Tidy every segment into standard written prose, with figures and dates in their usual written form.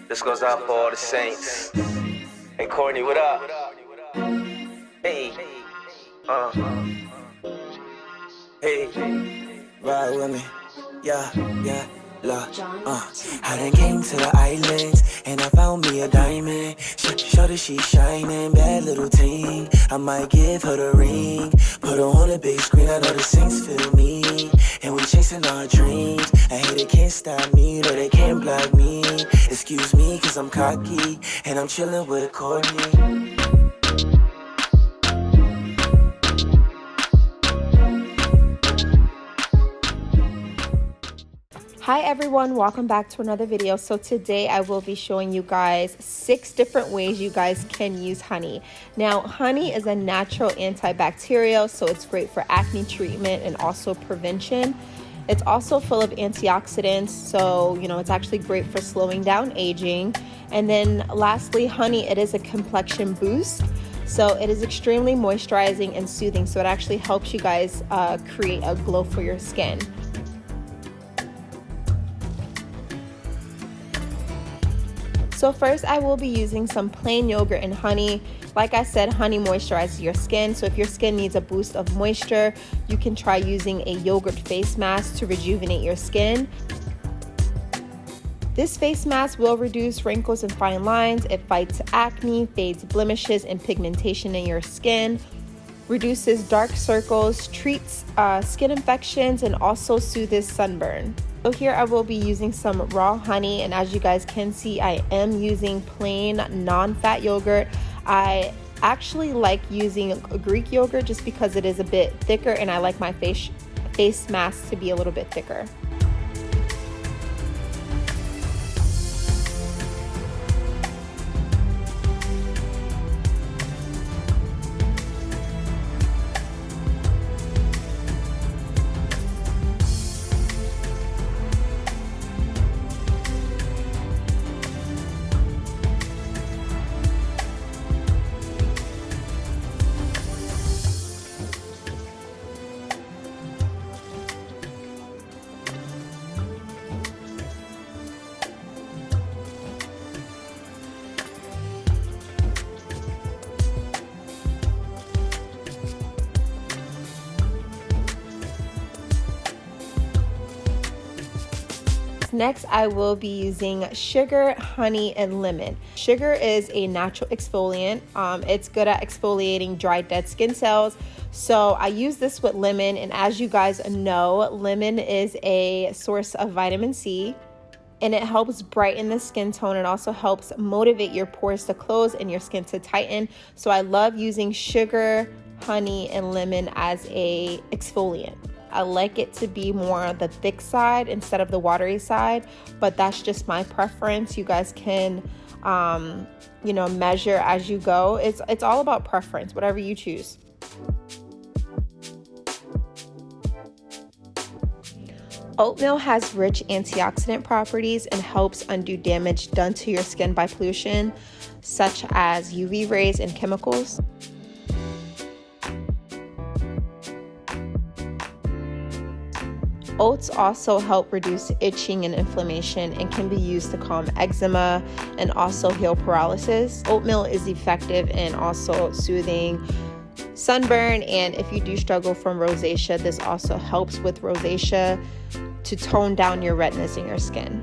This goes out for all the saints. Hey, Courtney, what up? Hey. Hey. Ride with me. Yeah. Look, I done came to the islands and I found me a diamond. Shorty, she shining, bad little ting. I might give her the ring, put her on a big screen. I know the saints feel me, and we chasing our dreams. I hate it can't stop me, no they can't block me. Excuse me, cause I'm cocky and I'm chilling with Courtney. Hi everyone, welcome back to another video. So today I will be showing you guys 6 different ways you guys can use honey. Now honey is a natural antibacterial, so it's great for acne treatment and also prevention. It's also full of antioxidants, so it's actually great for slowing down aging. And then lastly, honey, it is a complexion boost. So it is extremely moisturizing and soothing, so it actually helps you guys create a glow for your skin. So first I will be using some plain yogurt and honey. Like I said, honey moisturizes your skin. So if your skin needs a boost of moisture, you can try using a yogurt face mask to rejuvenate your skin. This face mask will reduce wrinkles and fine lines. It fights acne, fades blemishes and pigmentation in your skin, reduces dark circles, treats skin infections, and also soothes sunburn. So here I will be using some raw honey, and as you guys can see, I am using plain non-fat yogurt. I actually like using a Greek yogurt just because it is a bit thicker, and I like my face mask to be a little bit thicker. Next, I will be using sugar, honey, and lemon. Sugar is a natural exfoliant. It's good at exfoliating dry, dead skin cells. So I use this with lemon, and as you guys know, lemon is a source of vitamin C, and it helps brighten the skin tone. It also helps motivate your pores to close and your skin to tighten. So I love using sugar, honey, and lemon as a exfoliant. I like it to be more on the thick side instead of the watery side, but that's just my preference. You guys can, measure as you go. It's all about preference, whatever you choose. Oatmeal has rich antioxidant properties and helps undo damage done to your skin by pollution, such as UV rays and chemicals. Oats also help reduce itching and inflammation and can be used to calm eczema and also heal paralysis. Oatmeal is effective in also soothing sunburn, and if you do struggle from rosacea, this also helps with rosacea to tone down your redness in your skin.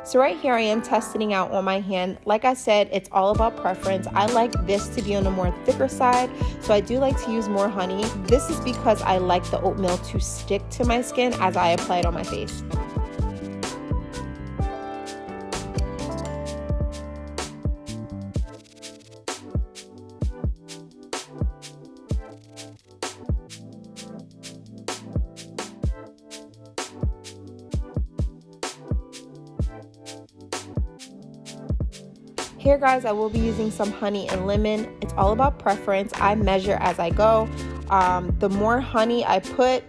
So right here I am testing out on my hand. Like I said, it's all about preference. I like this to be on the more thicker side, so I do like to use more honey. This is because I like the oatmeal to stick to my skin as I apply it on my face. Here guys, I will be using some honey and lemon. It's all about preference. I measure as I go. The more honey I put,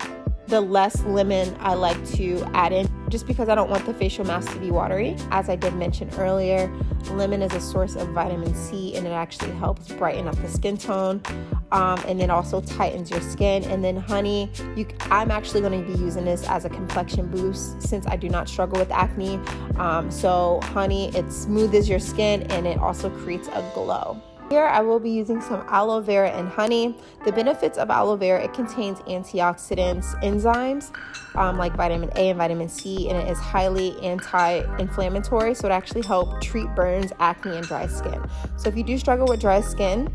the less lemon I like to add in, just because I don't want the facial mask to be watery. As I did mention earlier, lemon is a source of vitamin C, and it actually helps brighten up the skin tone, and it also tightens your skin. And then honey, I'm actually going to be using this as a complexion boost since I do not struggle with acne. So honey, it smooths your skin and it also creates a glow. Here I will be using some aloe vera and honey. The benefits of aloe vera: it contains antioxidants, enzymes like vitamin A and vitamin C, and it is highly anti-inflammatory, so it actually helps treat burns, acne, and dry skin. So if you do struggle with dry skin,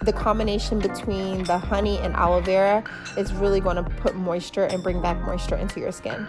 the combination between the honey and aloe vera is really going to put moisture and bring back moisture into your skin.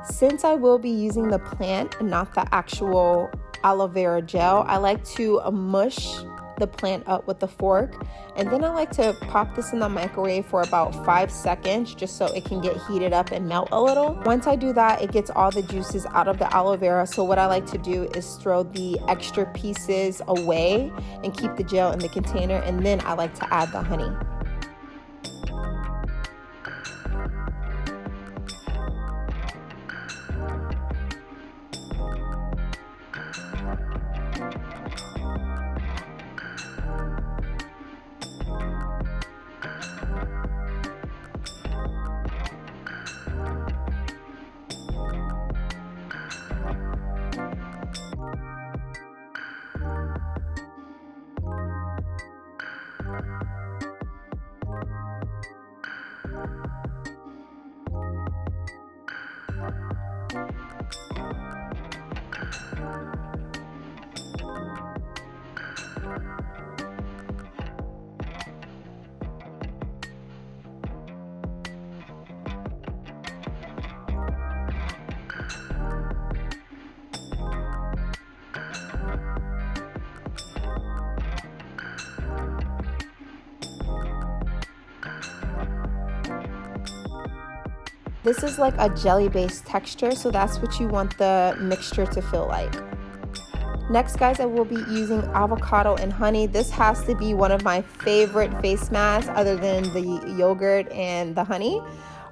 Since I will be using the plant and not the actual aloe vera gel, I like to mush the plant up with the fork, and then I like to pop this in the microwave for about 5 seconds just so it can get heated up and melt a little. Once I do that, it gets all the juices out of the aloe vera. So what I like to do is throw the extra pieces away and keep the gel in the container, and then I like to add the honey. This is like a jelly-based texture, so that's what you want the mixture to feel like. Next, guys, I will be using avocado and honey. This has to be one of my favorite face masks other than the yogurt and the honey.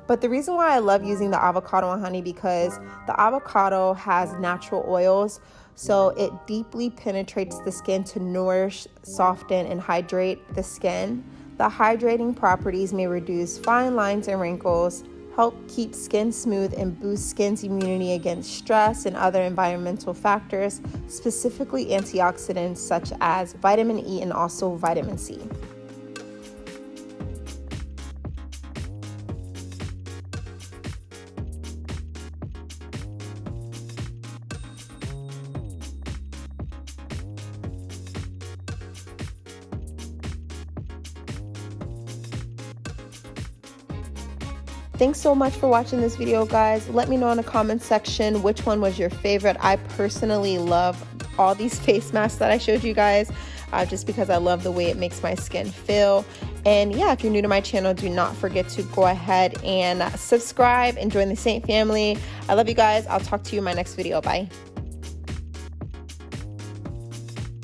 But the reason why I love using the avocado and honey, because the avocado has natural oils, so it deeply penetrates the skin to nourish, soften, and hydrate the skin. The hydrating properties may reduce fine lines and wrinkles, help keep skin smooth, and boost skin's immunity against stress and other environmental factors, specifically antioxidants such as vitamin E and also vitamin C. Thanks so much for watching this video, guys. Let me know in the comment section which one was your favorite. I personally love all these face masks that I showed you guys, just because I love the way it makes my skin feel. And yeah, if you're new to my channel, do not forget to go ahead and subscribe and join the Saint family. I love you guys. I'll talk to you in my next video. Bye.